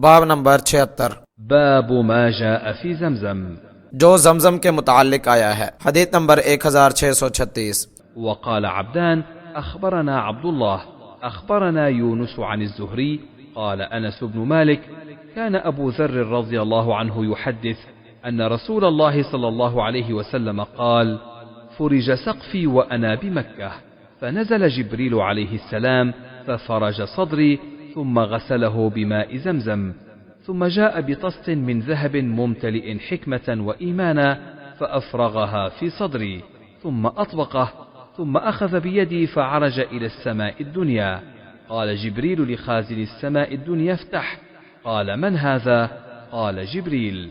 باب نمبر 76، باب ما جاء في زمزم. جو زمزم کے متعلق آیا ہے۔ حدیث نمبر 1636۔ وقال عبدان أخبرنا عبد الله أخبرنا يونس عن الزهري قال أنس بن مالك كان أبو ذر رضي الله عنه يحدث أن رسول الله صلى الله عليه وسلم قال: فرج سقفي وأنا بمكة، فنزل جبريل عليه السلام ففرج صدري ثم غسله بماء زمزم، ثم جاء بطست من ذهب ممتلئ حكمة وإيمانا فأفرغها في صدري ثم أطبقه، ثم أخذ بيدي فعرج إلى السماء الدنيا. قال جبريل لخازن السماء الدنيا: افتح. قال: من هذا؟ قال: جبريل.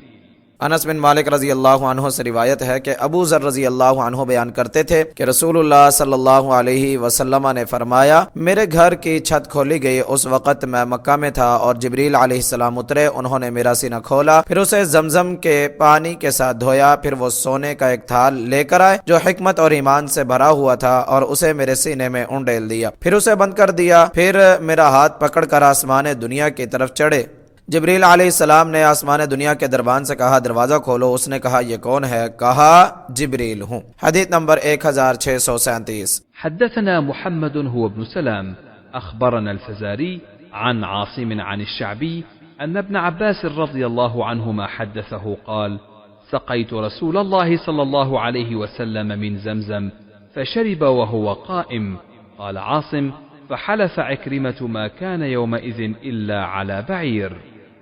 انس بن مالک رضی اللہ عنہ سے روایت ہے کہ ابو ذر رضی اللہ عنہ بیان کرتے تھے کہ رسول اللہ صلی اللہ علیہ وسلم نے فرمایا: میرے گھر کی چھت کھولی گئی، اس وقت میں مکہ میں تھا اور جبریل علیہ السلام اترے، انہوں نے میرا سینہ کھولا، پھر اسے زمزم کے پانی کے ساتھ دھویا، پھر وہ سونے کا ایک تھال لے کر آئے جو حکمت اور ایمان سے بھرا ہوا تھا، اور اسے میرے سینے میں انڈیل دیا، پھر اسے بند کر دیا، پھر میرا ہاتھ پکڑ کر آسمان دنیا کی طرف چڑھے۔ جبریل علیہ السلام نے آسمان دنیا کے دربان سے کہا: دروازہ کھولو۔ اس نے کہا: یہ کون ہے؟ کہا: جبریل ہوں۔ حدیث نمبر 1637۔ حدثنا محمد هو ابن سلام أخبرنا الفزاري عن عاصم عن الشعبي أن ابن عباس رضي الله عنهما حدثه قال: سقيت رسول الله صلى الله عليه وسلم من زمزم فشرب وهو قائم. قال عاصم: فحلف عكرمة ما كان يومئذ إلا على بعير.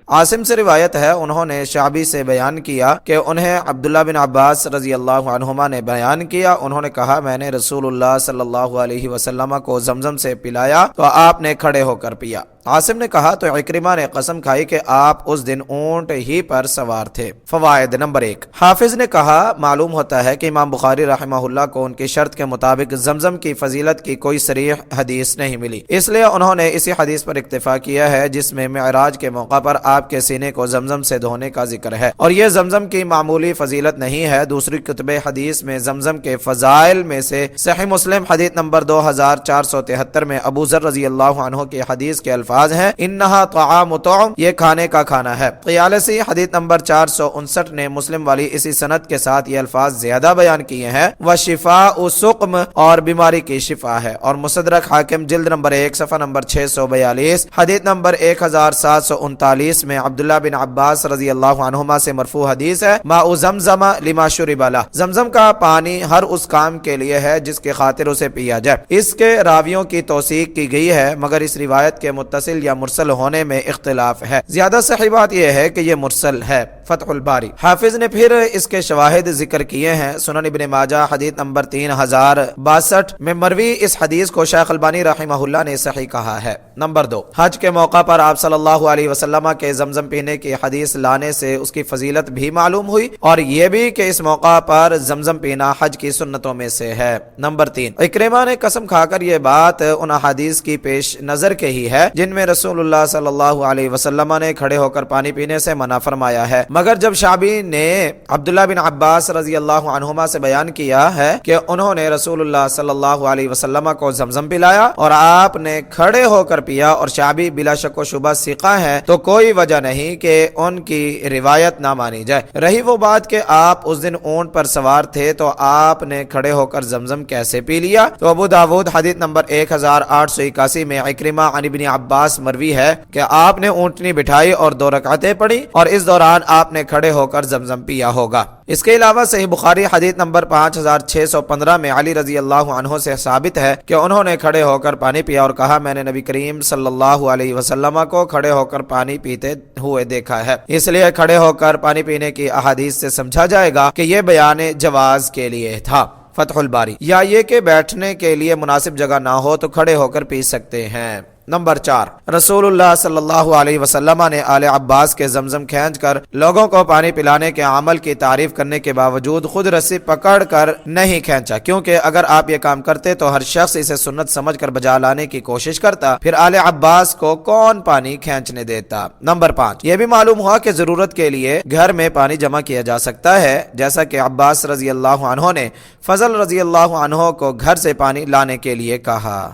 عاصم سے روایت ہے، انہوں نے شعبی سے بیان کیا کہ انہیں عبداللہ بن عباس رضی اللہ عنہما نے بیان کیا، انہوں نے کہا: میں نے رسول اللہ صلی اللہ علیہ وسلم کو زمزم سے پلایا تو آپ نے کھڑے ہو کر پیا۔ عاصم نے کہا تو عکرمہ نے قسم کھائی کہ آپ اس دن اونٹ ہی پر سوار تھے۔ فوائد نمبر 1، حافظ نے کہا معلوم ہوتا ہے کہ امام بخاری رحمہ اللہ کو ان کی شرط کے مطابق زمزم کی فضیلت کی کوئی صریح حدیث نہیں ملی، اس لیے انہوں نے اسی حدیث پر اکتفا کیا ہے جس میں معراج کے موقع پر آپ کے سینے کو زمزم سے دھونے کا ذکر ہے، اور یہ زمزم کی معمولی فضیلت نہیں ہے۔ دوسری کتب حدیث میں زمزم کے فضائل میں سے صحیح مسلم حدیث نمبر 2473 میں ابو ذر رضی اللہ عنہ کی حدیث کے الفاظ ہیں: انہا طعام طعم، یہ کھانے کا کھانا ہے۔ قیالسی حدیث نمبر 459 نے مسلم والی اسی سند کے ساتھ یہ الفاظ زیادہ بیان کیے ہیں: وشفاء سقم، اور بیماری کی شفا ہے۔ اور مصدرک حاکم جلد نمبر 1 صفحہ نمبر 642 حدیث نمبر 1739 میں عبداللہ بن عباس رضی اللہ عنہما سے مرفوع حدیث ہے: ماء زمزم لما شرب لہ، زمزم کا پانی ہر اس کام کے لیے ہے جس کے خاطر اسے پیا جائے۔ اس کے راویوں کی توثیق کی گئی ہے، مگر اس روایت کے متصل یا مرسل ہونے میں اختلاف ہے۔ زیادہ صحیح بات یہ ہے کہ یہ مرسل ہے۔ فتح الباری۔ حافظ نے پھر اس کے شواہد ذکر کیے ہیں۔ سنن ابن ماجہ حدیث نمبر 3062 میں مروی اس حدیث کو شیخ البانی رحمہ اللہ نے صحیح کہا ہے۔ نمبر 2، حج کے موقع پر آپ صلی اللہ علیہ وسلم کے زمزم پینے کی حدیث لانے سے اس کی فضیلت بھی معلوم ہوئی، اور یہ بھی کہ اس موقع پر زمزم پینا حج کی سنتوں میں سے ہے۔ نمبر 3، عکرمہ نے قسم کھا کر یہ بات ان حدیث کی پیش نظر کے ہی ہے جن میں رسول اللہ صلی اللہ علیہ وسلم نے کھڑے ہو کر پانی پینے سے منع فرمایا ہے، مگر جب شعبی نے عبداللہ بن عباس رضی اللہ عنہما سے بیان کیا ہے کہ انہوں نے رسول اللہ صلی اللہ علیہ وسلم کو زمزم پلایا اور آپ نے کھڑے ہو کر پیا، اور شعبی بلا شک و شبہ ثقہ ہے، تو کوئی وجہ نہیں کہ ان کی روایت نہ مانی جائے۔ رہی وہ بات کہ آپ اس دن اونٹ پر سوار تھے تو آپ نے کھڑے ہو کر زمزم کیسے پی لیا، تو ابو داود حدیث نمبر 1881 میں عکرمہ عن ابن عباس مروی ہے کہ آپ نے اونٹنی بٹھائی اور 2 رکعتیں پڑھی، اور اس دوران آپ نے کھڑے ہو کر زمزم پیا ہوگا۔ اس کے علاوہ صحیح بخاری حدیث نمبر 5615 میں علی رضی اللہ عنہ سے ثابت ہے کہ انہوں نے کھڑے ہو کر پانی پیا اور کہا: میں نے نبی کریم صلی اللہ علیہ وسلم کو کھڑے ہو کر پانی پیتے ہوئے دیکھا ہے۔ اس لیے کھڑے ہو کر پانی پینے کی احادیث سے سمجھا جائے گا کہ یہ بیان جواز کے لیے تھا۔ فتح الباری۔ یا یہ کہ بیٹھنے کے لیے مناسب جگہ نہ ہو تو کھڑے ہو کر پی سکتے ہیں۔ نمبر 4، رسول اللہ صلی اللہ علیہ وسلم نے آل عباس کے زمزم کھینچ کر لوگوں کو پانی پلانے کے عمل کی تعریف کرنے کے باوجود خود رسی پکڑ کر نہیں کھینچا، کیونکہ اگر آپ یہ کام کرتے تو ہر شخص اسے سنت سمجھ کر بجا لانے کی کوشش کرتا، پھر آل عباس کو کون پانی کھینچنے دیتا۔ نمبر 5، یہ بھی معلوم ہوا کہ ضرورت کے لیے گھر میں پانی جمع کیا جا سکتا ہے، جیسا کہ عباس رضی اللہ عنہ نے فضل رضی اللہ عنہ کو گھر سے پانی لانے کے لیے کہا۔